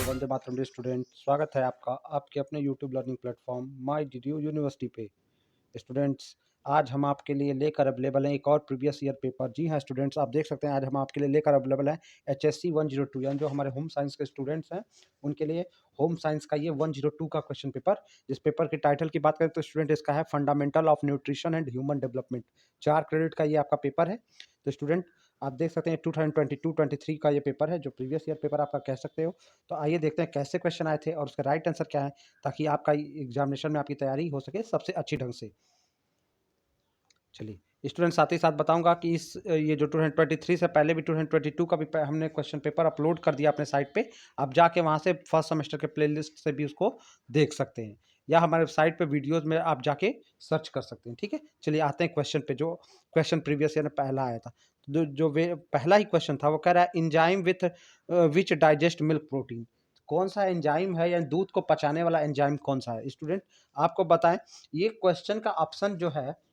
Vande Mataram student, स्वागत है आपका आपके अपने यूट्यूब लर्निंग प्लेटफॉर्म माई डीडीयू यूनिवर्सिटी पे। स्टूडेंट्स, आज हम आपके लिए लेकर अवेलेबल हैं एक और प्रीवियस ईयर पेपर। जी हाँ स्टूडेंट्स, आप देख सकते हैं आज हम आपके लिए लेकर अवेलेबल है HSC 102, यानी जो हमारे होम साइंस के स्टूडेंट्स हैं उनके लिए होम साइंस का ये 102 का क्वेश्चन पेपर। जिस पेपर के टाइटल की बात करें तो स्टूडेंट इसका है fundamental of nutrition and human development. 4 credit का ये आपका पेपर है। तो स्टूडेंट, आप देख सकते हैं 2022-23 का ये पेपर है, जो प्रीवियस ईयर पेपर आपका कह सकते हो। तो आइए देखते हैं कैसे क्वेश्चन आए थे और उसका राइट आंसर क्या है, ताकि आपका एग्जामिनेशन में आपकी तैयारी हो सके सबसे अच्छी ढंग से। चलिए स्टूडेंट, साथ ही साथ बताऊंगा कि इस ये जो 2023 से पहले भी 2022 का भी हमने क्वेश्चन पेपर अपलोड कर दिया अपने साइट पे। आप जाके वहाँ से फर्स्ट सेमेस्टर के प्लेलिस्ट से भी उसको देख सकते हैं, या हमारे साइट पे वीडियोस में आप जाके सर्च कर सकते हैं। ठीक है, चलिए आते हैं क्वेश्चन पे। जो क्वेश्चन प्रीवियस ईयर में पहला आया था, जो वे पहला ही क्वेश्चन था, वो कह रहा है enzyme with which digest milk protein. कौन सा एंजाइम है, या दूध को पचाने वाला एंजाइम कौन सा है? स्टूडेंट आपको बताएं, ये क्वेश्चन का ऑप्शन जो है,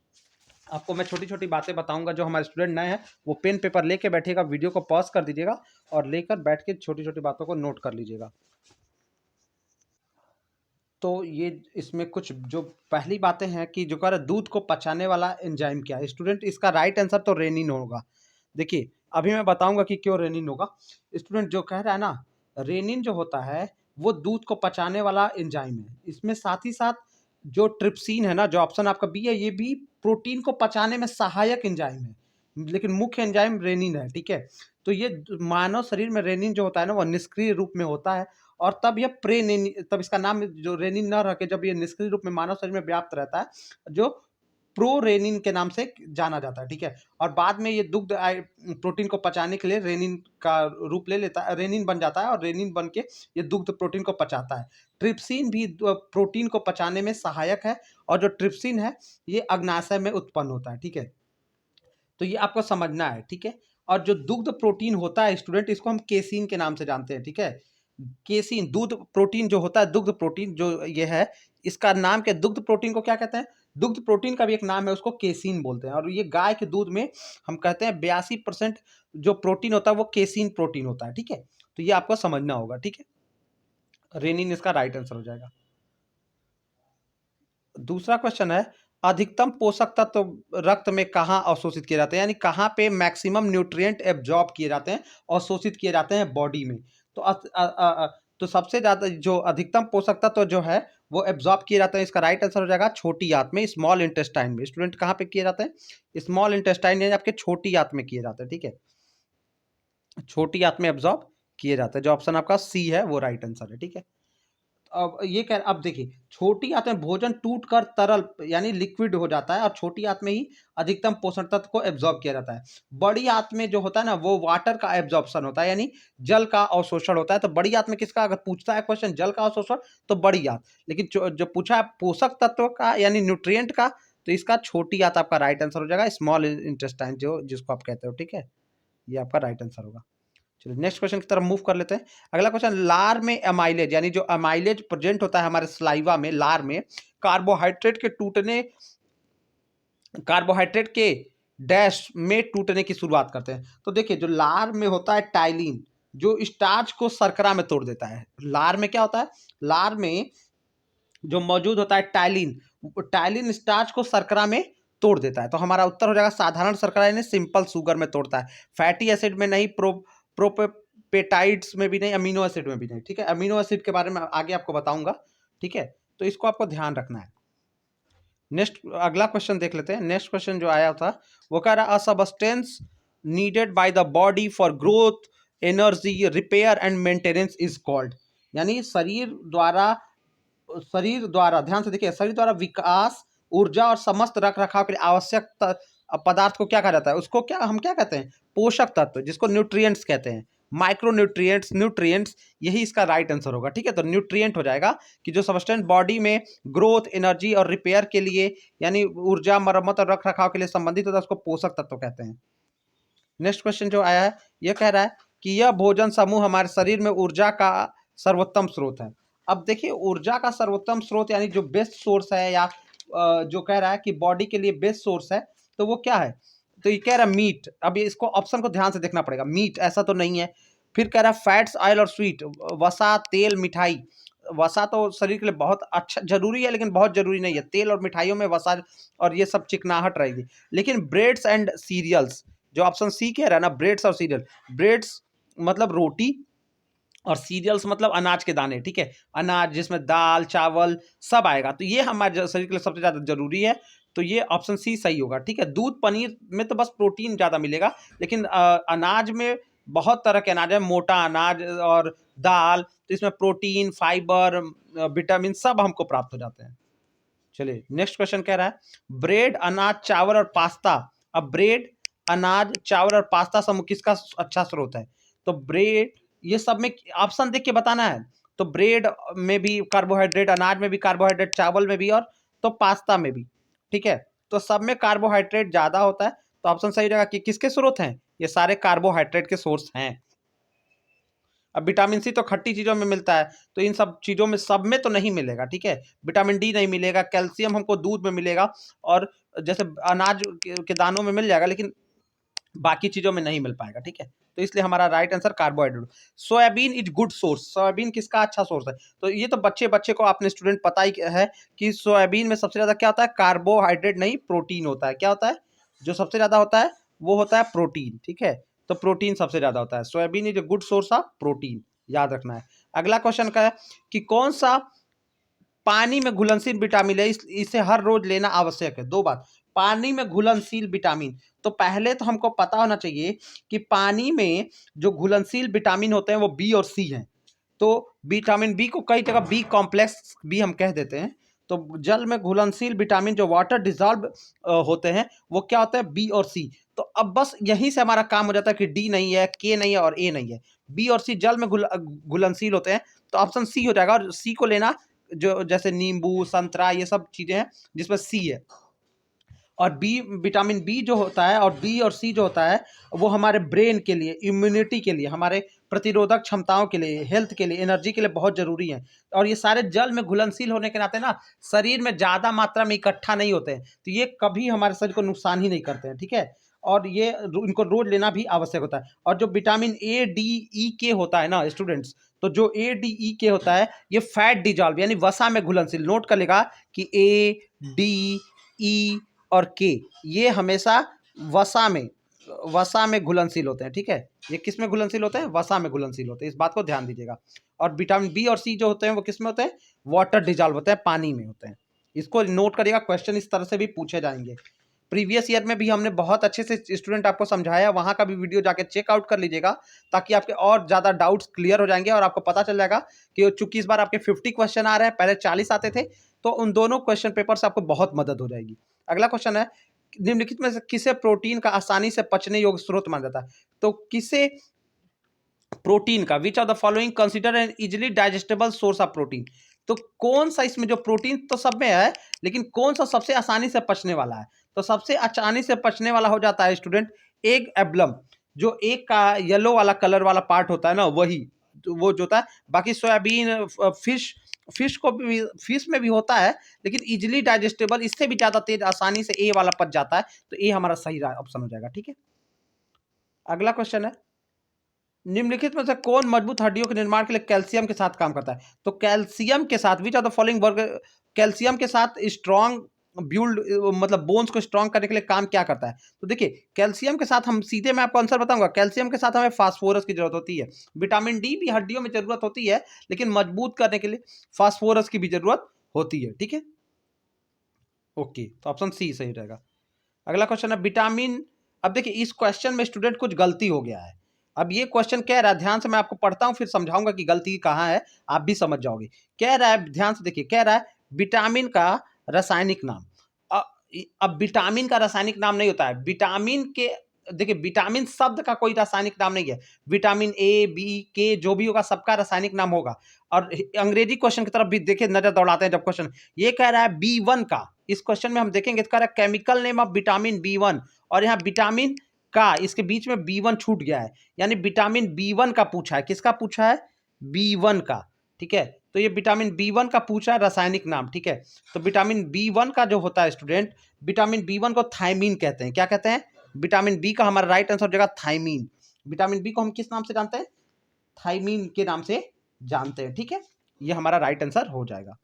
आपको मैं छोटी छोटी बातें बताऊंगा। जो हमारे स्टूडेंट नए हैं वो पेन पेपर लेके बैठिएगा, वीडियो को पॉज कर दीजिएगा और लेकर बैठ के छोटी छोटी बातों को नोट कर लीजिएगा। तो ये इसमें कुछ जो पहली बातें हैं कि जो कह रहा है दूध को पचाने वाला एंजाइम क्या है। स्टूडेंट, इसका राइट आंसर तो रेनिन होगा। देखिए अभी मैं बताऊंगा कि क्यों रेनिन होगा। स्टूडेंट, जो कह रहा है ना, रेनिन जो होता है वो दूध को पचाने वाला एंजाइम है। इसमें साथ ही साथ जो ट्रिप्सिन है ना, जो ऑप्शन आपका बी है, ये भी प्रोटीन को पचाने में सहायक एंजाइम है, लेकिन मुख्य एंजाइम रेनिन है। ठीक है, तो ये मानव शरीर में रेनिन जो होता है ना, वो निष्क्रिय रूप में होता है, और तब यह तब इसका नाम जो रेनिन न रखे, जब ये निष्क्रिय रूप में मानव शरीर में व्याप्त रहता है, जो प्रोरेनिन के नाम से जाना जाता है। ठीक है, और बाद में ये दुग्ध प्रोटीन को पचाने के लिए रेनिन का रूप ले लेता है, रेनिन बन जाता है, और रेनिन बन के ये दुग्ध प्रोटीन को पचाता है। ट्रिप्सिन भी प्रोटीन को पचाने में सहायक है, और जो ट्रिप्सिन है ये अग्नाशय में उत्पन्न होता है। ठीक है, तो ये आपको समझना है। ठीक है, और जो दुग्ध प्रोटीन होता है स्टूडेंट, इसको हम केसीन के नाम से जानते हैं। ठीक है, केसीन दूध प्रोटीन जो होता है, दुग्ध प्रोटीन जो ये है, इसका नाम क्या? दुग्ध प्रोटीन को क्या कहते हैं? दुग्ध प्रोटीन का भी एक नाम है, उसको केसीन बोलते हैं। और ये गाय के दूध में हम कहते हैं 82% जो प्रोटीन होता है वो केसीन प्रोटीन होता है। ठीक है, तो ये आपको समझना होगा। ठीक है, रेनिन इसका राइट आंसर हो जाएगा। दूसरा क्वेश्चन है, अधिकतम पोषक तत्व रक्त में कहाँ अवशोषित किए जाते हैं, यानी कहाँ पे मैक्सिमम न्यूट्रिएंट एब्जॉर्ब किए जाते हैं, अवशोषित किए जाते हैं बॉडी में। तो सबसे ज्यादा जो अधिकतम पोषक तत्व जो है वो एब्जॉर्ब किए जाते हैं, इसका राइट आंसर हो जाएगा छोटी आंत में, स्मॉल इंटेस्टाइन में। स्टूडेंट, कहाँ पे किए जाते हैं? स्मॉल इंटेस्टाइन, यानी आपके छोटी आंत में किए जाते हैं। ठीक है, छोटी आंत में एब्जॉर्ब किए जाते हैं। जो ऑप्शन आपका सी है वो राइट आंसर है। ठीक है, अब देखिए, छोटी आंत में भोजन टूट कर तरल यानी लिक्विड हो जाता है, और छोटी आंत में ही अधिकतम पोषण तत्व को एब्जॉर्ब किया जाता है। बड़ी आंत में जो होता है ना, वो वाटर का एब्जॉर्प्शन होता है, यानी जल का अवशोषण होता है। तो बड़ी आंत में किसका अगर पूछता है क्वेश्चन, जल का अवशोषण, तो बड़ी आंत। लेकिन जो पूछा है पोषक तत्व का यानी न्यूट्रिएंट का, तो इसका छोटी आंत आपका राइट आंसर हो जाएगा, स्मॉल इंटेस्टाइन जो जिसको आप कहते हो। ठीक है, ये आपका राइट आंसर होगा। चलिए नेक्स्ट क्वेश्चन की तरफ मूव कर लेते हैं। अगला क्वेश्चन, लार में एमाइलेज, यानी जो अमाइलेज प्रेजेंट होता है हमारे स्लाइवा में, लार में कार्बोहाइड्रेट के डैश में टूटने की शुरुआत करते हैं। तो देखिए, जो लार में होता है टाइलिन, जो स्टार्च को शर्करा में तोड़ देता है। लार में क्या होता है? लार में जो मौजूद होता है टाइलिन, टाइलिन स्टार्च को शर्करा में तोड़ देता है। तो हमारा उत्तर हो जाएगा साधारण शर्करा, यानी सिंपल शुगर में तोड़ता है, फैटी एसिड में नहीं, प्रोपेटाइड्स में भी नहीं, अमीनो एसिड में भी नहीं। ठीक है, अमीनो एसिड के बारे में आगे आपको बताऊंगा। ठीक है, तो इसको आपको ध्यान रखना है। नेक्स्ट अगला क्वेश्चन देख लेते हैं। नेक्स्ट क्वेश्चन जो आया था वो कह रहा है, a substance needed by the body for growth, energy, repair and maintenance is called, यानी शरीर द्वारा ध्यान से देखिए, शरीर द्वारा विकास, ऊर्जा और समस्त रख रखाव के लिए आवश्यक पदार्थ को क्या कहा जाता है? उसको क्या हम क्या कहते हैं? पोषक तत्व, जिसको न्यूट्रिएंट्स कहते हैं, माइक्रो न्यूट्रिएंट्स, न्यूट्रिएंट्स, यही इसका राइट आंसर होगा। ठीक है, तो न्यूट्रिएंट हो जाएगा कि जो सबस्टेंस बॉडी में ग्रोथ, एनर्जी और रिपेयर के लिए, यानी ऊर्जा, मरम्मत और रख रखाव के लिए संबंधित होता है, उसको पोषक तत्व कहते हैं। नेक्स्ट क्वेश्चन जो आया है, यह कह रहा है कि यह भोजन समूह हमारे शरीर में ऊर्जा का सर्वोत्तम स्रोत है। अब देखिए, ऊर्जा का सर्वोत्तम स्रोत यानी जो बेस्ट सोर्स है, या जो कह रहा है कि बॉडी के लिए बेस्ट सोर्स है, तो वो क्या है? तो ये कह रहा है मीट, अब ये इसको ऑप्शन को ध्यान से देखना पड़ेगा, मीट ऐसा तो नहीं है। फिर कह रहा है फैट्स, ऑयल और स्वीट, वसा, तेल, मिठाई। वसा तो शरीर के लिए बहुत अच्छा जरूरी है, लेकिन बहुत जरूरी नहीं है। तेल और मिठाइयों में वसा और ये सब चिकनाहट रहेगी। लेकिन ब्रेड्स एंड सीरियल्स, जो ऑप्शन सी कह रहा है ना, ब्रेड्स और सीरियल, ब्रेड्स मतलब रोटी और सीरियल्स मतलब अनाज के दाने, ठीक है, अनाज जिसमें दाल चावल सब आएगा, तो ये हमारे शरीर के लिए सबसे ज्यादा जरूरी है। तो ये ऑप्शन सी सही होगा, ठीक है। दूध पनीर में तो बस प्रोटीन ज्यादा मिलेगा, लेकिन अनाज में बहुत तरह के अनाज है, मोटा अनाज और दाल, तो इसमें प्रोटीन, फाइबर, विटामिन सब हमको प्राप्त हो जाते हैं। चलिए नेक्स्ट क्वेश्चन कह रहा है ब्रेड, अनाज, चावल और पास्ता। अब ब्रेड, अनाज, चावल और पास्ता समूह किसका अच्छा स्रोत है? तो ब्रेड, ये सब में ऑप्शन देख के बताना है। तो ब्रेड में भी कार्बोहाइड्रेट, अनाज में भी कार्बोहाइड्रेट, चावल में भी और तो पास्ता में भी, ठीक है। तो सब में कार्बोहाइड्रेट ज्यादा होता है, तो ऑप्शन सही रहेगा कि किसके स्रोत हैं? ये सारे कार्बोहाइड्रेट के सोर्स हैं। अब विटामिन सी तो खट्टी चीजों में मिलता है, तो इन सब चीजों में सब में तो नहीं मिलेगा, ठीक है। विटामिन डी नहीं मिलेगा, कैल्शियम हमको दूध में मिलेगा, और जैसे अनाज के दानों में मिल जाएगा, लेकिन बाकी चीजों में नहीं मिल पाएगा, ठीक है। तो इसलिए हमारा right answer carbohydrate. Soybean is good source, soybean किसका अच्छा सोर्स है? तो ये तो बच्चे बच्चे को आपने स्टूडेंट पता ही है कि सोयाबीन में सबसे ज्यादा क्या होता है? कार्बोहाइड्रेट नहीं, प्रोटीन होता है। क्या होता है जो सबसे ज्यादा होता है? वो होता है प्रोटीन, ठीक है। तो प्रोटीन सबसे ज्यादा होता है। Soybean is a good source of protein, याद रखना है। अगला क्वेश्चन का है कि कौन सा पानी में घुलनशील विटामिन है, इसे हर रोज लेना आवश्यक है। दो बात, पानी में घुलनशील विटामिन, तो पहले तो हमको पता होना चाहिए कि पानी में जो घुलनशील विटामिन होते हैं वो बी और सी हैं। तो विटामिन बी को कई जगह बी कॉम्प्लेक्स भी हम कह देते हैं। तो जल में घुलनशील विटामिन जो वाटर डिजॉल्व होते हैं वो क्या होते हैं? बी और सी। तो अब बस यहीं से हमारा काम हो जाता है कि डी नहीं है, के नहीं है और ए नहीं है। बी और सी जल में घुलनशील होते हैं, तो ऑप्शन सी हो जाएगा। और सी को लेना, जो जैसे नींबू, संतरा, ये सब चीजें हैं जिसमें सी है। और बी, विटामिन बी जो होता है और बी और सी जो होता है वो हमारे ब्रेन के लिए, इम्यूनिटी के लिए, हमारे प्रतिरोधक क्षमताओं के लिए, हेल्थ के लिए, एनर्जी के लिए बहुत जरूरी है। और ये सारे जल में घुलनशील होने के नाते ना शरीर में ज्यादा मात्रा में इकट्ठा नहीं होते हैं, तो ये कभी हमारे शरीर को नुकसान ही नहीं करते हैं, ठीक है। और ये इनको रोज लेना भी आवश्यक होता है। और जो विटामिन ए, डी, ई, के होता है ना स्टूडेंट्स, तो जो ए, डी, ई, के होता है ये फैट डिजॉल्व यानी वसा में घुलनशील, नोट कर लेगा कि ए, डी, ई और के ये हमेशा वसा में वसा में घुलनशील होते हैं, ठीक है। ये किस में घुलनशील होते हैं? वसा में घुलनशील होते हैं, इस बात को ध्यान दीजिएगा। और विटामिन बी और सी जो होते हैं वो किस में होते हैं? वाटर डिजॉल्व होते हैं, पानी में होते हैं। इसको नोट करिएगा, क्वेश्चन इस तरह से भी पूछे जाएंगे। प्रीवियस ईयर में भी हमने बहुत अच्छे से स्टूडेंट आपको समझाया, वहां का भी वीडियो जाके चेकआउट कर लीजिएगा, ताकि आपके और ज्यादा डाउट्स क्लियर हो जाएंगे और आपको पता चल जाएगा कि चूंकि इस बार आपके 50 क्वेश्चन आ रहे हैं, पहले 40 आते थे, तो उन दोनों क्वेश्चन पेपर से आपको बहुत मदद हो जाएगी। अगला क्वेश्चन है निम्नलिखित में से किसे प्रोटीन का आसानी से पचने योग्य स्रोत माना जाता है? तो किसे प्रोटीन का, which of the following consider N easily digestible source of protein? तो कौन सा इसमें, जो प्रोटीन तो सब में है, लेकिन कौन सा सबसे आसानी से पचने वाला है? तो सबसे आसानी से पचने वाला हो जाता है स्टूडेंट एग एब्लम, जो एक का येलो वाला कलर वाला पार्ट होता है ना, वही तो वो जो होता है। बाकी सोयाबीन, फिश, फिश में भी होता है, लेकिन इजिली डाइजेस्टेबल इससे भी ज्यादा तेज आसानी से ए वाला पच जाता है, तो ए हमारा सही ऑप्शन हो जाएगा, ठीक है। अगला क्वेश्चन है निम्नलिखित में से कौन मजबूत हड्डियों के निर्माण के लिए कैल्शियम के साथ काम करता है? तो कैल्शियम के साथ, विच ऑफ द फॉलोइंग वर्ग, कैल्शियम के साथ स्ट्रॉन्ग बिल्ड, मतलब बोन्स को स्ट्रॉन्ग करने के लिए काम क्या करता है? तो देखिए कैल्शियम के साथ हम सीधे, मैं आपको आंसर बताऊंगा, कैल्शियम के साथ हमें फास्फोरस की जरूरत होती है। विटामिन डी भी हड्डियों में जरूरत होती है, लेकिन मजबूत करने के लिए फास्फोरस की भी जरूरत होती है, ठीक है। ओके, तो ऑप्शन सी सही रहेगा। अगला क्वेश्चन है विटामिन, अब देखिए इस क्वेश्चन में स्टूडेंट कुछ गलती हो गया है। अब ये क्वेश्चन कह रहा है, ध्यान से मैं आपको पढ़ता हूं फिर समझाऊंगा कि गलती कहां है, आप भी समझ जाओगे। कह रहा है, ध्यान से देखिए, कह रहा है विटामिन का रासायनिक नाम। अ- अब विटामिन का रासायनिक नाम नहीं होता है, विटामिन के, देखिए विटामिन शब्द का कोई रासायनिक नाम नहीं है। विटामिन ए, बी, के जो भी होगा सबका रासायनिक नाम होगा। और अंग्रेजी क्वेश्चन की तरफ भी देखिए नजर दौड़ाते हैं। जब क्वेश्चन ये कह रहा है B1 का, इस क्वेश्चन में हम देखेंगे तो कह रहा है chemical name of vitamin B1, और यहाँ विटामिन का इसके बीच में B1 छूट गया है, यानी विटामिन B1 का पूछा है। किसका पूछा है? B1 का, ठीक है। तो ये विटामिन B1 का पूछा है रासायनिक नाम, ठीक है। तो विटामिन B1 का जो होता है स्टूडेंट, विटामिन B1 को थायमीन कहते हैं। क्या कहते हैं? विटामिन बी का हमारा राइट आंसर हो जाएगा थायमीन। विटामिन बी को हम किस नाम से जानते हैं? थायमीन के नाम से जानते हैं, ठीक है। ये हमारा राइट आंसर हो जाएगा।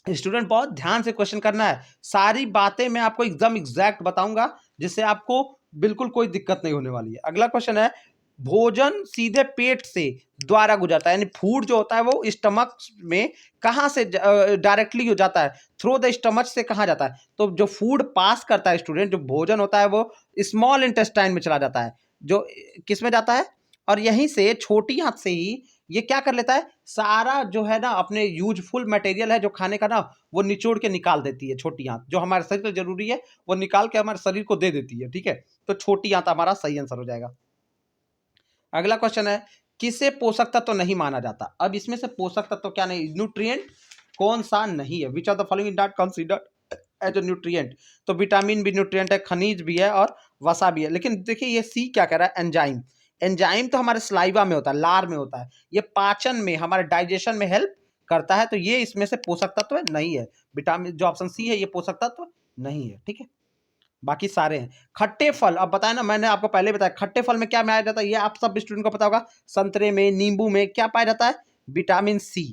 स्टूडेंट बहुत ध्यान से क्वेश्चन करना है, सारी बातें मैं आपको एकदम एग्जैक्ट बताऊंगा जिससे आपको बिल्कुल कोई दिक्कत नहीं होने वाली है। अगला क्वेश्चन है, भोजन सीधे पेट से द्वारा गुजरता है, यानी फूड जो होता है वो स्टमक में कहां से डायरेक्टली हो जाता है, थ्रू द स्टमक से कहां जाता है? तो जो फूड पास करता है स्टूडेंट, जो भोजन होता है वो स्मॉल इंटेस्टाइन में चला जाता है, जो किस में जाता है, और यहीं से छोटी आंत से ही ये क्या कर लेता है, सारा जो है ना अपने यूजफुल मटेरियल है जो खाने का ना, वो निचोड़ के निकाल देती है। छोटी आंत जो हमारे शरीर को जरूरी है वो निकाल के हमारे शरीर को दे देती है, ठीक है। तो छोटी आंत हमारा सही आंसर हो जाएगा। अगला क्वेश्चन है, किसे पोषक तत्व नहीं माना जाता? अब इसमें से पोषक तत्व क्या नहीं, न्यूट्रिएंट कौन सा नहीं है? Which are the following not considered as a nutrient? तो विटामिन भी न्यूट्रिएंट है, खनिज भी है और वसा भी है। लेकिन देखिए ये सी क्या कह रहा है, एंजाइम। एंजाइम तो हमारे स्लाइवा में होता है, लार में होता है, ये पाचन में हमारे डाइजेशन में हेल्प करता है, तो ये इसमें से पोषक तत्व नहीं है। विटामिन जो ऑप्शन सी है ये पोषक तत्व नहीं है, ठीक है। बाकी सारे हैं। खट्टे फल, अब बताया ना, मैंने आपको पहले बताया खट्टे फल में क्या पाया जाता है, ये आप सब स्टूडेंट को पता होगा। संतरे में, नींबू में क्या पाया जाता है? Vitamin C.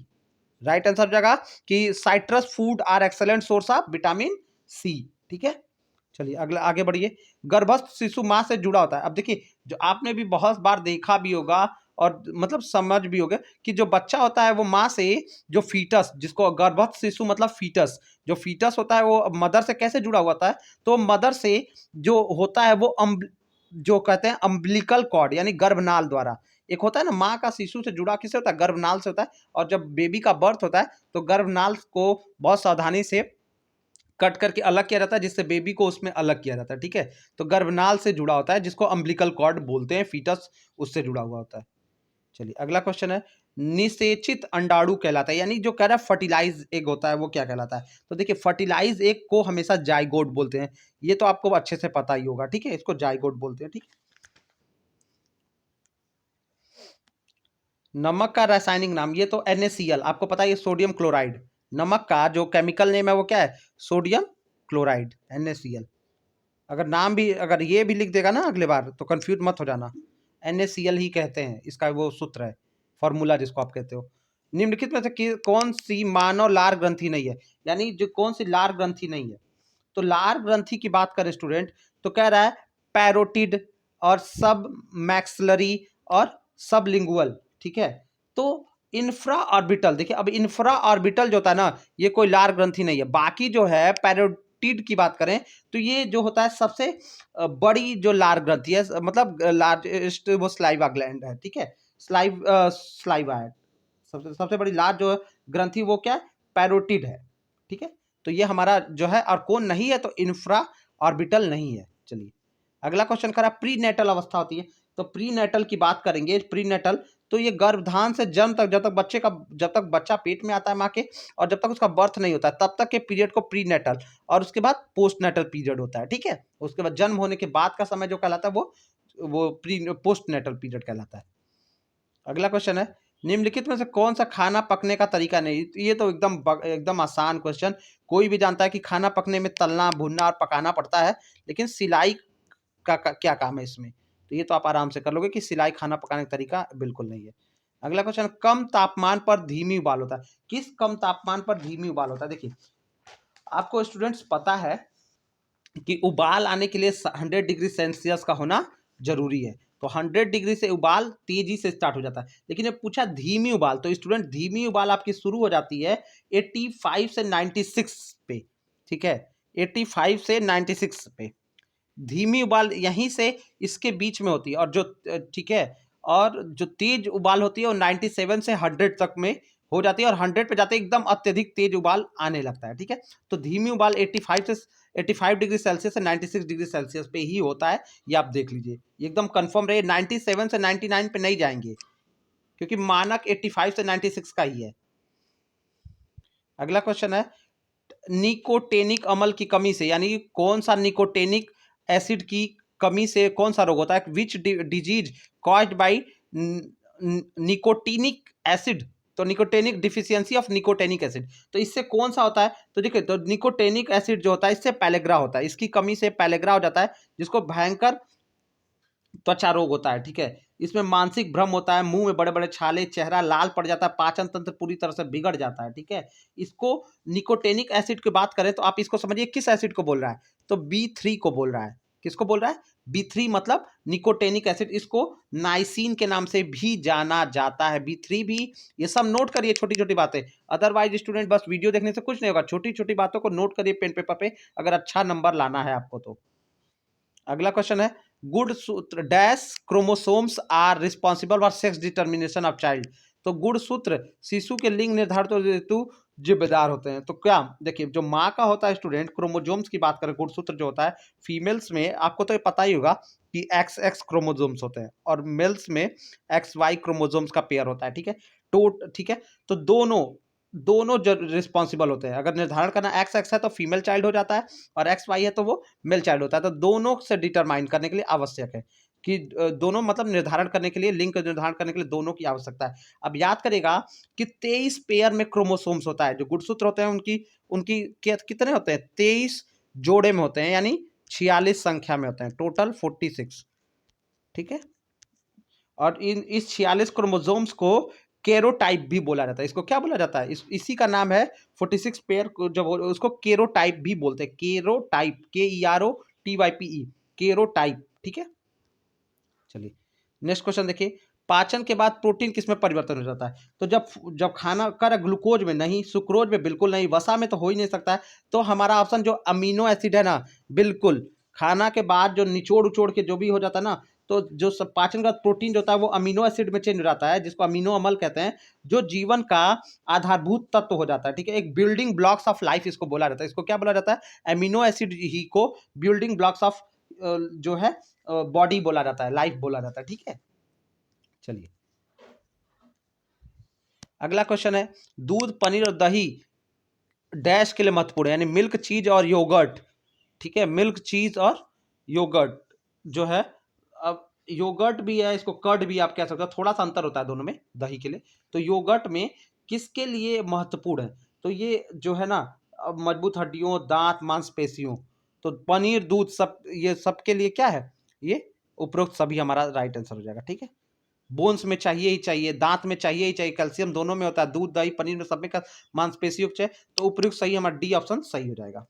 राइट आंसर जाएगा कि citrus food are excellent source of vitamin C, ठीक है। चलिए अगला आगे बढ़िए। गर्भस्थ शिशु माँ से जुड़ा होता है। अब देखिए जो आपने भी बहुत बार देखा भी होगा और मतलब समझ भी होगा कि जो बच्चा होता है वो माँ से, जो फीटस, जिसको गर्भस्थ शिशु मतलब फीटस, जो फीटस होता है वो मदर से कैसे जुड़ा हुआ होता है? तो मदर से जो होता है वो जो कहते हैं अम्बिलिकल कॉर्ड, यानी गर्भनाल द्वारा। एक होता है ना माँ का शिशु से जुड़ा किससे होता है? गर्भनाल से होता है। और जब बेबी का बर्थ होता है तो गर्भनाल को बहुत सावधानी से कट करके अलग किया जाता है, जिससे बेबी को उसमें अलग किया जाता है, ठीक है। तो गर्भनाल से जुड़ा होता है, जिसको अम्बिलिकल कॉर्ड बोलते हैं, फीटस उससे जुड़ा हुआ होता है। चलिए अगला क्वेश्चन है, निषेचित अंडाणु कहलाता है, यानी जो कह रहा है फर्टिलाइज एग होता है वो क्या कहलाता है? तो देखिए फर्टिलाइज एग को हमेशा जाइगोट बोलते हैं, ये तो आपको अच्छे से पता ही होगा, ठीक है। इसको जाइगोट बोलते हैं, ठीक है। नमक का रासायनिक नाम, ये तो NaCl आपको पता है, ये सोडियम क्लोराइड। नमक का जो केमिकल नेम है वो क्या है? Sodium chloride, NaCl। अगर नाम भी, अगर ये भी लिख देगा ना अगले बार तो कंफ्यूज मत हो जाना, NaCl ही कहते हैं, इसका वो सूत्र है, फॉर्मूला जिसको आप कहते हो। निम्नलिखित में से कौन सी मानव लार ग्रंथि नहीं है, यानी जो कौन सी लार ग्रंथि नहीं है? तो लार ग्रंथि की बात करें स्टूडेंट तो कह रहा है पैरोटिड और सब मैक्सलरी और सबलिंगुअल, ठीक है। तो इंफ्रा ऑर्बिटल, देखिए अब इंफ्रा ऑर्बिटल जो होता है ना, ये कोई लार ग्रंथि नहीं है। बाकी जो है पैरोटिड की बात करें तो ये जो होता है सबसे बड़ी जो लार ग्रंथि है, मतलब लार्जेस्ट वो स्लाइवा ग्लैंड है, ठीक है। स्लाइवा है, सबसे सबसे बड़ी लार जो ग्रंथि वो क्या है? पैरोटिड है, ठीक है। तो ये हमारा जो है, और कौन नहीं है? तो इंफ्रा ऑर्बिटल नहीं है। चलिए अगला क्वेश्चन करा, प्री नेटल अवस्था होती है। तो प्री नेटल की बात करेंगे, प्री नेटल तो ये गर्भधान से जन्म तक, जब तक बच्चा पेट में आता है माँ के, और जब तक उसका बर्थ नहीं होता है तब तक के पीरियड को प्री नेटल, और उसके बाद पोस्ट नेटल पीरियड होता है, ठीक है। उसके बाद जन्म होने के बाद का समय जो कहलाता है वो प्री पोस्ट नेटल पीरियड कहलाता है। अगला क्वेश्चन है, निम्नलिखित में से कौन सा खाना पकने का तरीका नहीं? ये तो एकदम आसान क्वेश्चन, कोई भी जानता है कि खाना पकने में तलना, भूनना और पकाना पड़ता है, लेकिन सिलाई का क्या काम है इसमें? तो ये तो आप आराम से कर लोगे कि सिलाई खाना पकाने का तरीका बिल्कुल नहीं है। अगला क्वेश्चन, कम तापमान पर धीमी उबाल होता है। किस कम तापमान पर धीमी उबाल होता है? देखिए आपको स्टूडेंट्स पता है कि उबाल आने के लिए 100 डिग्री सेल्सियस का होना जरूरी है। तो 100 डिग्री से उबाल तेजी से स्टार्ट हो जाता है, लेकिन ये पूछा धीमी उबाल, तो स्टूडेंट धीमी उबाल आपकी शुरू हो जाती है 85 से 96 पे, ठीक है। 85 से 96 पे धीमी उबाल यहीं से इसके बीच में होती है, और जो ठीक है, और जो तेज उबाल होती है वो 97 से 100 तक में हो जाती है, और 100 पे जाते एकदम अत्यधिक तेज उबाल आने लगता है, ठीक है। तो धीमी उबाल 85 डिग्री सेल्सियस से 96 डिग्री सेल्सियस पे ही होता है, ये आप देख लीजिए, एकदम कंफर्म रहे, 97 से 99 पे नहीं जाएंगे, क्योंकि मानक 85 से 96 का ही है। अगला क्वेश्चन है, निकोटेनिक अम्ल की कमी से, यानी कौन सा निकोटेनिक एसिड की कमी से कौन सा रोग होता है? Which disease caused by nicotinic acid तो nicotinic deficiency of nicotinic acid, तो इससे कौन सा होता है? तो देखिए, तो निकोटेनिक एसिड जो होता है इससे पैलेग्रा होता है, इसकी कमी से पैलेग्रा हो जाता है, जिसको भयंकर त्वचा रोग होता है। ठीक है, इसमें मानसिक भ्रम होता है, मुंह में बड़े बड़े छाले, चेहरा लाल पड़ जाता है, पाचन तंत्र पूरी तरह से बिगड़ जाता है। ठीक है, इसको निकोटेनिक एसिड की बात करें तो आप इसको समझिए किस एसिड को बोल रहा है, तो B3 को बोल रहा है। किसको बोल रहा है? B3 मतलब निकोटेनिक एसिड। इसको नाइसिन के नाम से भी जाना जाता है, B3 भी। ये सब नोट करिए, छोटी छोटी बातें। अदरवाइज स्टूडेंट बस वीडियो देखने से कुछ नहीं होगा, छोटी छोटी बातों को नोट करिए पेन पेपर पे, अगर अच्छा नंबर लाना है आपको तो। अगला क्वेश्चन है, गुड सूत्र dash chromosomes are responsible for sex determination of child. तो गुण सूत्र शिशु के लिंग निर्धारित हेतु जिम्मेदार होते हैं। तो क्या देखिए, जो माँ का होता है स्टूडेंट, क्रोमोजोम्स की बात करें, गुणसूत्र जो होता है फीमेल्स में, आपको तो ये पता ही होगा कि XX क्रोमोजोम्स होते हैं और मेल्स में XY क्रोमोजोम्स का पेयर होता है। ठीक है, ठीक है, तो दोनों दोनों रिस्पॉन्सिबल होते हैं। अगर निर्धारण करना XX है तो फीमेल चाइल्ड हो जाता है, और XY है तो वो मेल चाइल्ड होता है। तो दोनों से डिटरमाइन करने के लिए आवश्यक है कि दोनों मतलब निर्धारण करने के लिए, लिंक निर्धारण करने के लिए दोनों की आवश्यकता है। अब याद करेगा कि 23 पेयर में क्रोमोसोम्स होता है। जो गुणसूत्र होते हैं उनकी उनकी कितने होते हैं? 23 जोड़े में होते हैं, यानी 46 संख्या में होते हैं, टोटल 46। ठीक है, और इस 46 क्रोमोसोम्स को केरोटाइप भी बोला जाता है। इसको क्या बोला जाता है? इसी का नाम है 46 पेयर को, जब उसको केरोटाइप भी बोलते हैं। केरोटाइप, KEROTYPE, केरोटाइप। ठीक है, चलिए नेक्स्ट क्वेश्चन देखिए, पाचन के बाद प्रोटीन किसमें परिवर्तन हो जाता है? तो जब जब खाना कर ग्लूकोज में नहीं, सुक्रोज में बिल्कुल नहीं, वसा में तो हो ही नहीं सकता है। तो हमारा ऑप्शन जो अमीनो एसिड है ना, बिल्कुल खाना के बाद जो निचोड़ उचोड़ के जो भी हो जाता है ना, तो जो सब पाचन का प्रोटीन जो होता है वो अमीनो एसिड में चेंज हो जाता है, जिसको अमीनो अम्ल कहते हैं, जो जीवन का आधारभूत तत्व हो जाता है। ठीक है, एक बिल्डिंग ब्लॉक्स ऑफ लाइफ इसको बोला जाता है। इसको क्या बोला जाता है? अमीनो एसिड ही को बिल्डिंग ब्लॉक्स ऑफ जो है बॉडी बोला जाता है, लाइफ बोला जाता है। ठीक है, चलिए अगला क्वेश्चन है, दूध, पनीर और दही डैश के लिए महत्वपूर्ण है, यानी मिल्क, चीज और योगर्ट। ठीक है, मिल्क, चीज और योगर्ट जो है, अब योगर्ट भी है, इसको कर्ड भी आप कह सकते हो, थोड़ा सा अंतर होता है दोनों में दही के लिए। तो योगर्ट में किसके लिए महत्वपूर्ण है? तो ये जो है ना, मजबूत हड्डियों, दांत, मांसपेशियों। तो पनीर, दूध, सब ये सब के लिए क्या है? ये उपरोक्त सभी हमारा राइट आंसर हो जाएगा। ठीक है, बोन्स में चाहिए ही चाहिए, दांत में चाहिए ही चाहिए, कैल्शियम दोनों में होता है, दूध, दही, पनीर में सब में, मांसपेशियों चाहिए, तो उपयुक्त सही हमारा डी ऑप्शन सही हो जाएगा।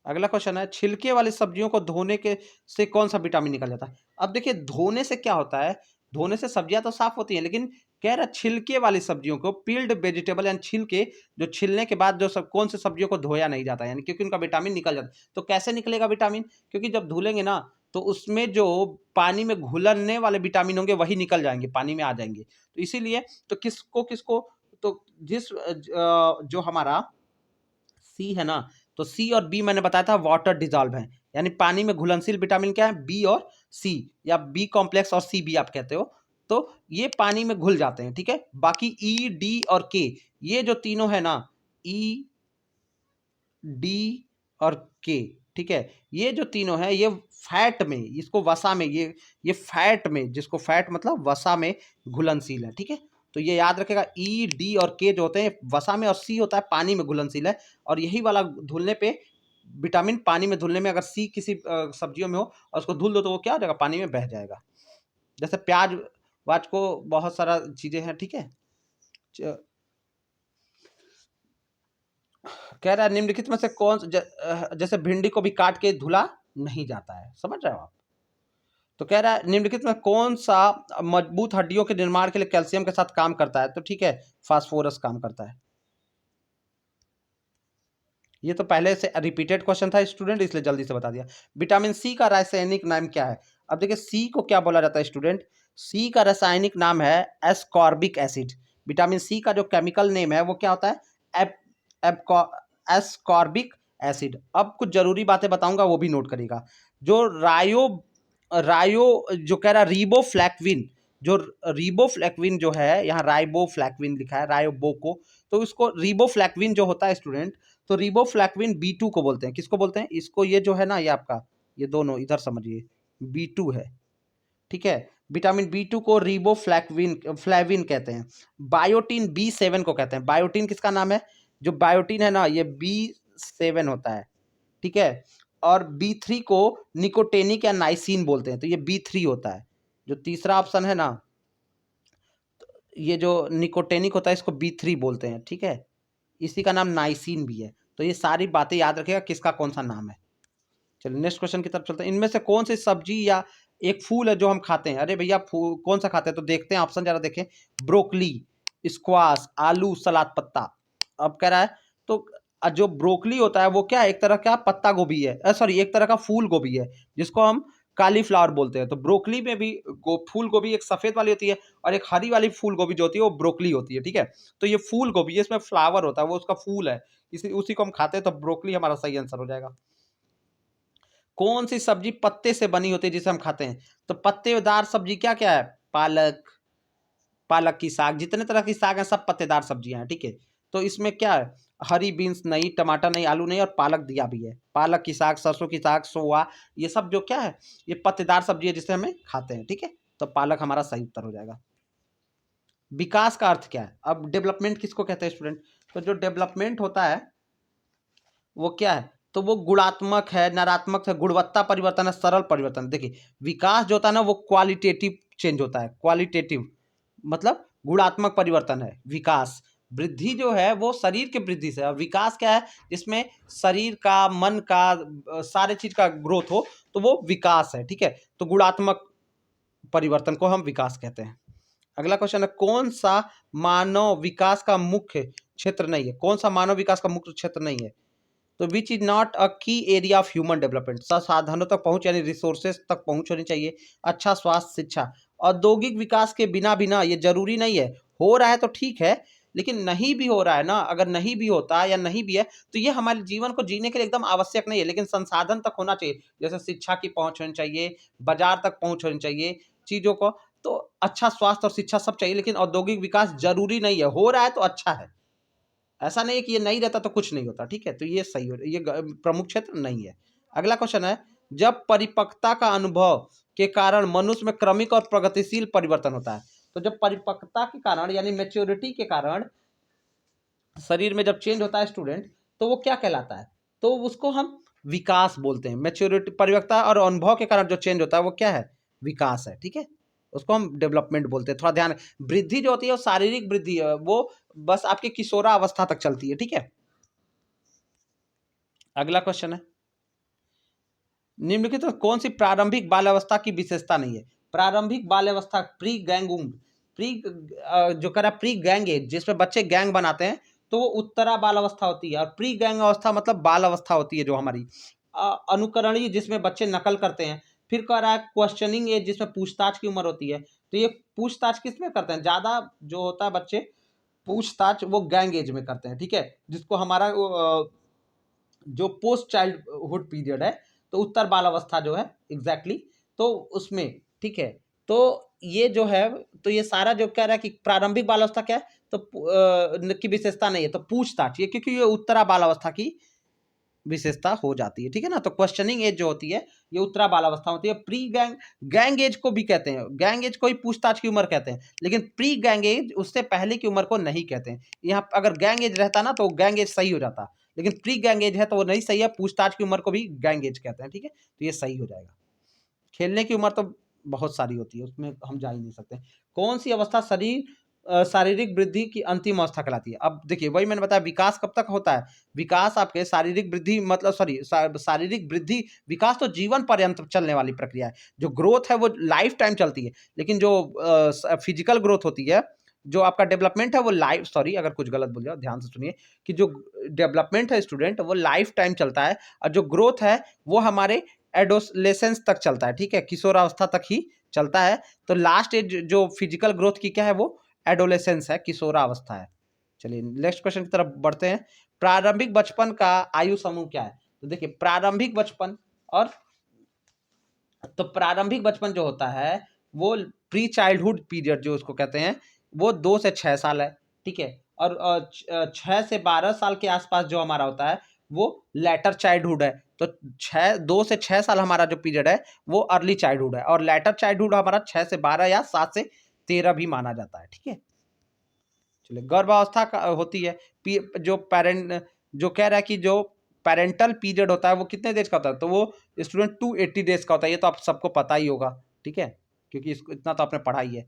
अगला क्वेश्चन है, छिलके वाली सब्जियों को धोने के से कौन सा विटामिन निकल जाता है? अब देखिए, धोने से क्या होता है, धोने से सब्जियां तो साफ होती हैं, लेकिन कह रहा छिलके वाली सब्जियों को, पील्ड वेजिटेबल यानी छिलके, जो छिलने के बाद जो सब कौन सी सब्जियों को धोया नहीं जाता, यानी क्योंकि उनका विटामिन निकल जाता है। तो कैसे निकलेगा विटामिन? क्योंकि जब धुलेंगे ना, तो उसमें जो पानी में घुलने वाले विटामिन होंगे वही निकल जाएंगे, पानी में आ जाएंगे। तो इसीलिए तो किसको किसको, तो जिस जो हमारा सी है ना, तो सी और बी मैंने बताया था वाटर डिजॉल्व है, यानी पानी में घुलनशील विटामिन क्या है? बी और सी, या बी कॉम्प्लेक्स और सी बी आप कहते हो। तो ये पानी में घुल जाते हैं। ठीक है, बाकी ई, डी और के, ये जो तीनों है ना, ई, डी और के, ठीक है, ये जो तीनों है ये फैट में, इसको वसा में, ये फैट में, जिसको फैट मतलब वसा में घुलनशील है। ठीक है, तो ये याद रखेगा, ई, डी और के जो होते हैं वसा में, और सी होता है पानी में घुलनशील है। और यही वाला धुलने पे विटामिन, पानी में धुलने में, अगर सी किसी सब्जियों में हो और उसको धुल दो तो वो क्या हो जाएगा? पानी में बह जाएगा। जैसे प्याज वाज को बहुत सारा चीजें हैं। ठीक है, कह रहा है निम्नलिखित में से जैसे भिंडी को भी काट के धुला नहीं जाता है, समझ रहे हो आप? तो कह रहा है निम्नलिखित में कौन सा मजबूत हड्डियों के निर्माण के लिए कैल्शियम के साथ काम करता है? तो ठीक है, फास्फोरस काम करता है। ये तो पहले से रिपीटेड क्वेश्चन था स्टूडेंट, इसलिए जल्दी से बता दिया। विटामिन सी का रासायनिक नाम क्या है? अब देखिए, सी को क्या बोला जाता है स्टूडेंट? सी का रासायनिक नाम है एस्कॉर्बिक एसिड। विटामिन सी का जो केमिकल नेम है वो क्या होता है? Ascorbic acid. अब कुछ जरूरी बातें बताऊंगा, वो भी नोट करिएगा। जो रायो रायो जो कह रहा है रिबोफ्लैक्विन, जो रिबोफ्लैक्विन जो है, यहाँ राइबोफ्लैक्विन लिखा है, रायोबोको, तो इसको रिबोफ्लैक्विन जो होता है स्टूडेंट, तो रिबोफ्लैक्विन B2 को बोलते हैं। किसको बोलते हैं? इसको, ये जो है ना, ये आपका, ये दोनों इधर समझिए, B2 है। ठीक है, विटामिन B2 को रिबोफ्लैविन फ्लैविन कहते हैं। बायोटीन B7 को कहते हैं। बायोटीन किसका नाम है? जो बायोटीन है ना, ये B7 होता है, ठीक है। और B3 को निकोटेनिक या नाइसिन बोलते हैं, तो ये B3 होता है। जो तीसरा ऑप्शन है ना, ये जो निकोटेनिक होता है इसको B3 बोलते हैं, ठीक है। इसी का नाम नाइसिन भी है। तो ये सारी बातें याद रखिएगा किसका कौन सा नाम है। चलिए नेक्स्ट क्वेश्चन की तरफ चलते हैं। इनमें से कौन सी सब्जी या एक फूल है जो हम खाते हैं? अरे भैया कौन सा खाते हैं? तो देखते हैं ऑप्शन जरा देखें। ब्रोकली, स्क्वाश, आलू, सलाद पत्ता। अब कह रहा है तो जो ब्रोकली होता है वो क्या है? एक तरह का पत्ता गोभी है, सॉरी एक तरह का फूल गोभी है जिसको हम कालीफ्लावर बोलते हैं। तो ब्रोकली में भी फूल गोभी एक सफेद वाली होती है और एक हरी वाली फूल गोभी जो होती है वो ब्रोकली होती है, ठीक है। तो ये फूल गोभी है, इसमें फ्लावर होता है, वो उसका फूल है, इसी उसी को हम खाते हैं। तो ब्रोकली हमारा सही आंसर हो जाएगा। कौन सी सब्जी पत्ते से बनी होती है जिसे हम खाते हैं? तो पत्तेदार सब्जी क्या क्या है? पालक, पालक की साग, जितने तरह की साग है सब पत्तेदार सब्जियां हैं, ठीक है। तो इसमें क्या है? हरी बीन्स नहीं, टमाटर नहीं, आलू नहीं, और पालक दिया भी है। पालक की साग, सरसों की साग, सोआ, ये सब जो क्या है? ये पत्तेदार सब्जी है जिसे हमें खाते हैं, ठीक है। तो पालक हमारा सही उत्तर हो जाएगा। विकास का अर्थ क्या है? अब डेवलपमेंट किसको कहते हैं स्टूडेंट? तो जो डेवलपमेंट होता है वो क्या है? तो वो गुणात्मक है, नरात्मक है, गुणवत्ता परिवर्तन है, सरल परिवर्तन है। देखिए विकास जो होता है ना वो क्वालिटेटिव चेंज होता है, क्वालिटेटिव मतलब गुणात्मक परिवर्तन है विकास। वृद्धि जो है वो शरीर के वृद्धि से, और विकास क्या है? जिसमें शरीर का, मन का, सारे चीज का ग्रोथ हो, तो वो विकास है, ठीक है। तो गुणात्मक परिवर्तन को हम विकास कहते हैं। अगला क्वेश्चन है, कौन सा मानव विकास का मुख्य क्षेत्र नहीं है? कौन सा मानव विकास का मुख्य क्षेत्र नहीं है? तो विच इज नॉट अ की एरिया ऑफ ह्यूमन डेवलपमेंट। संसाधनों तक पहुंच यानी रिसोर्सेज तक पहुंच होनी चाहिए, अच्छा स्वास्थ्य, शिक्षा। औद्योगिक विकास के बिना बिना ये जरूरी नहीं है, हो रहा है तो ठीक है, लेकिन नहीं भी हो रहा है ना, अगर नहीं भी होता या नहीं भी है तो ये हमारे जीवन को जीने के लिए एकदम आवश्यक नहीं है, लेकिन संसाधन तक होना चाहिए। जैसे शिक्षा की पहुंच होनी चाहिए, बाजार तक पहुंच होनी चाहिए चीजों को, तो अच्छा स्वास्थ्य और शिक्षा सब चाहिए, लेकिन औद्योगिक विकास जरूरी नहीं है, हो रहा है तो अच्छा है। ऐसा नहीं है कि ये नहीं रहता तो कुछ नहीं होता, ठीक है। तो ये सही हो, ये प्रमुख क्षेत्र नहीं है। अगला क्वेश्चन है, जब परिपक्वता का अनुभव के कारण मनुष्य में क्रमिक और प्रगतिशील परिवर्तन होता है। तो जब परिपक्वता के कारण यानी मेच्योरिटी के कारण शरीर में जब चेंज होता है स्टूडेंट, तो वो क्या कहलाता है? तो उसको हम विकास बोलते हैं। मेच्योरिटी, परिपक्वता और अनुभव के कारण जो चेंज होता है वो क्या है? विकास है, ठीक है। उसको हम डेवलपमेंट बोलते हैं। थोड़ा ध्यान, वृद्धि जो होती है वो शारीरिक वृद्धि है, वो बस आपकी किशोरा अवस्था तक चलती है, ठीक है। अगला क्वेश्चन है, निम्नलिखित में कौन सी प्रारंभिक बाल्यावस्था की विशेषता नहीं है? प्रारंभिक बाल्यावस्था, प्री गैंग, प्री जो करा प्री गैंग एज, जिसमें बच्चे गैंग बनाते हैं, तो वो उत्तरा बाल अवस्था होती है। और प्री गैंग अवस्था मतलब बाल अवस्था होती है जो हमारी अनुकरणीय, जिसमें बच्चे नकल करते हैं। फिर कह रहा है क्वेश्चनिंग एज, जिसमें पूछताछ की उम्र होती है। तो ये पूछताछ किसमें करते हैं? ज्यादा जो होता है बच्चे पूछताछ वो गैंग एज में करते हैं, ठीक है। जिसको हमारा जो पोस्ट चाइल्डहुड पीरियड है, तो उत्तर बाल अवस्था जो है एग्जैक्टली, तो उसमें, ठीक है। तो ये जो है, तो ये सारा जो कह रहा है कि प्रारंभिक बाल अवस्था क्या है, तो की विशेषता नहीं है, तो पूछताछ, ये क्योंकि ये उत्तरा बाल अवस्था की विशेषता हो जाती है, ठीक है ना। तो क्वेश्चनिंग एज जो होती है ये उत्तरा बाल अवस्था होती है। प्री गैंग, गैंग एज को भी कहते हैं, गैंग एज को ही पूछताछ की उम्र कहते हैं, लेकिन प्री गैंग एज उससे पहले की उम्र को नहीं कहते हैं। यहाँ अगर गैंग एज रहता ना तो गैंग एज सही हो जाता, लेकिन प्री गैंग एज है तो वो नहीं सही है, पूछताछ की उम्र को भी गैंग एज कहते हैं, ठीक है। तो ये सही हो जाएगा। खेलने की उम्र तो बहुत सारी होती है, उसमें हम जा ही नहीं सकते। कौन सी अवस्था शारीरिक वृद्धि की अंतिम अवस्था कहलाती है? अब देखिए वही मैंने बताया, विकास कब तक होता है? विकास आपके शारीरिक वृद्धि मतलब सॉरी शारीरिक वृद्धि, विकास तो जीवन पर्यंत चलने वाली प्रक्रिया है। जो ग्रोथ है वो लाइफ टाइम चलती है, लेकिन जो फिजिकल ग्रोथ होती है, जो आपका डेवलपमेंट है वो लाइफ, सॉरी अगर कुछ गलत बोल जाओ ध्यान से सुनिए, कि जो डेवलपमेंट है स्टूडेंट वो लाइफ टाइम चलता है, और जो ग्रोथ है वो हमारे एडोलेसेंस तक चलता है, ठीक है, किशोरावस्था तक ही चलता है। तो लास्ट एज जो फिजिकल ग्रोथ की क्या है, वो एडोलेसेंस है, किशोरावस्था है। चलिए नेक्स्ट क्वेश्चन की तरफ बढ़ते हैं। प्रारंभिक बचपन का आयु समूह क्या है? तो देखिए प्रारंभिक बचपन, और तो प्रारंभिक बचपन जो होता है वो प्री चाइल्डहुड पीरियड जो उसको कहते हैं, वो 2 से 6 साल है, ठीक है। और 6 से 12 साल के आसपास जो हमारा होता है वो लेटर चाइल्डहुड है। तो 2 से 6 साल हमारा जो पीरियड है वो अर्ली चाइल्डहुड है, और लेटर चाइल्डहुड हमारा 6 से 12 या 7 से 13 भी माना जाता है। ठीक है, चलिए गर्भावस्था का होती है, जो पेरेंट जो कह रहा है कि जो पेरेंटल पीरियड होता है वो कितने डेज का होता है, तो वो स्टूडेंट 280 डेज का होता है। ये तो आप सबको पता ही होगा, ठीक है, क्योंकि इसको इतना तो आपने पढ़ा ही है।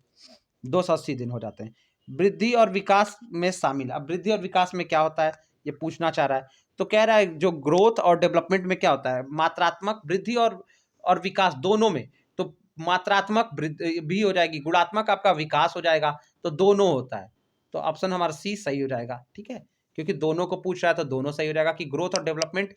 280 दिन हो जाते हैं। वृद्धि और विकास में शामिल, अब वृद्धि और विकास में क्या होता है ये पूछना चाह रहा है। तो कह रहा है जो ग्रोथ और डेवलपमेंट में क्या होता है, मात्रात्मक वृद्धि और विकास दोनों में। तो मात्रात्मक वृद्धि भी हो जाएगी, गुणात्मक आपका विकास हो जाएगा, तो दोनों होता है। तो ऑप्शन हमारा सी सही हो जाएगा। ठीक है, क्योंकि दोनों को पूछ रहा है तो दोनों सही हो जाएगा कि ग्रोथ और डेवलपमेंट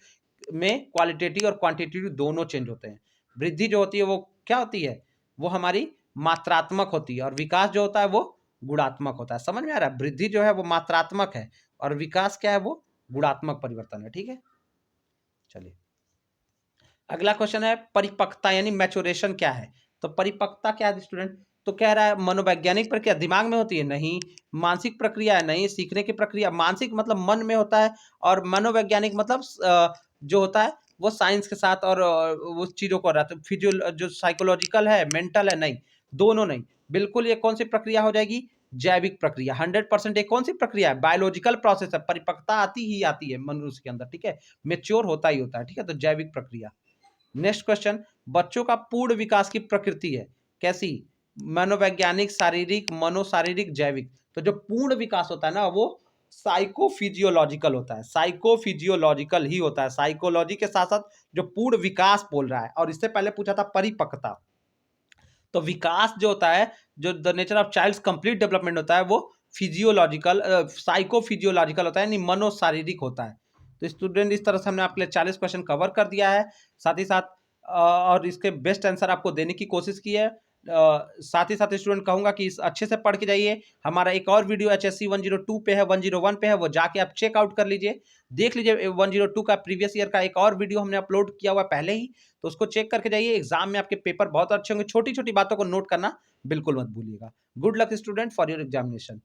में क्वालिटेटिव और क्वांटिटेटिव दोनों चेंज होते हैं। वृद्धि जो होती है वो क्या होती है, वो हमारी मात्रात्मक होती है, और विकास जो होता है वो गुणात्मक होता है। समझ में आ रहा है, वृद्धि जो है वो मात्रात्मक है और विकास क्या है वो गुणात्मक परिवर्तन है। ठीक है, चलिए अगला क्वेश्चन है परिपक्वता यानी मैच्योरेशन क्या है। तो परिपक्वता क्या है स्टूडेंट, तो कह रहा है मनोवैज्ञानिक प्रक्रिया दिमाग में होती है, नहीं। मानसिक प्रक्रिया है, नहीं। सीखने की प्रक्रिया, मानसिक मतलब मन में होता है, और मनोवैज्ञानिक मतलब जो होता है वो साइंस के साथ और उस चीजों को रहता है। फिजियो जो साइकोलॉजिकल है, मेंटल है, नहीं, दोनों नहीं। बिल्कुल ये कौन सी प्रक्रिया हो जाएगी, जैविक प्रक्रिया। 100% एक कौन सी प्रक्रिया है, बायोलॉजिकल प्रोसेस है। परिपक्वता आती ही आती है मनुष्य के अंदर, ठीक है, मेच्योर होता ही होता है। ठीक है, तो जैविक प्रक्रिया। नेक्स्ट क्वेश्चन, बच्चों का पूर्ण विकास की प्रकृति है कैसी, मनोवैज्ञानिक, शारीरिक, मनोशारीरिक, जैविक। तो जो पूर्ण विकास होता है ना वो साइकोफिजियोलॉजिकल होता है, साइकोफिजियोलॉजिकल ही होता है। साइकोलॉजी के साथ साथ जो पूर्ण विकास बोल रहा है, और इससे पहले पूछा था परिपक्वता। तो विकास जो होता है, जो the nature of child's complete development होता है, वो फिजियोलॉजिकल साइकोफिजियोलॉजिकल होता है, यानी मनोशारीरिक होता है। तो स्टूडेंट इस तरह से हमने आपके लिए 40 क्वेश्चन कवर कर दिया है, साथ ही साथ और इसके बेस्ट आंसर आपको देने की कोशिश की है। साथ ही साथ स्टूडेंट कहूंगा कि इस अच्छे से पढ़ के जाइए। हमारा एक और वीडियो HSC 102 पे है, 101 पे है, वो जाके आप चेकआउट कर लीजिए, देख लीजिए। 102 का प्रीवियस ईयर का एक और वीडियो हमने अपलोड किया हुआ पहले ही, तो उसको चेक करके जाइए। एग्जाम में आपके पेपर बहुत अच्छे होंगे। छोटी छोटी बातों को नोट करना बिल्कुल मत भूलिएगा। Good luck student for your examination.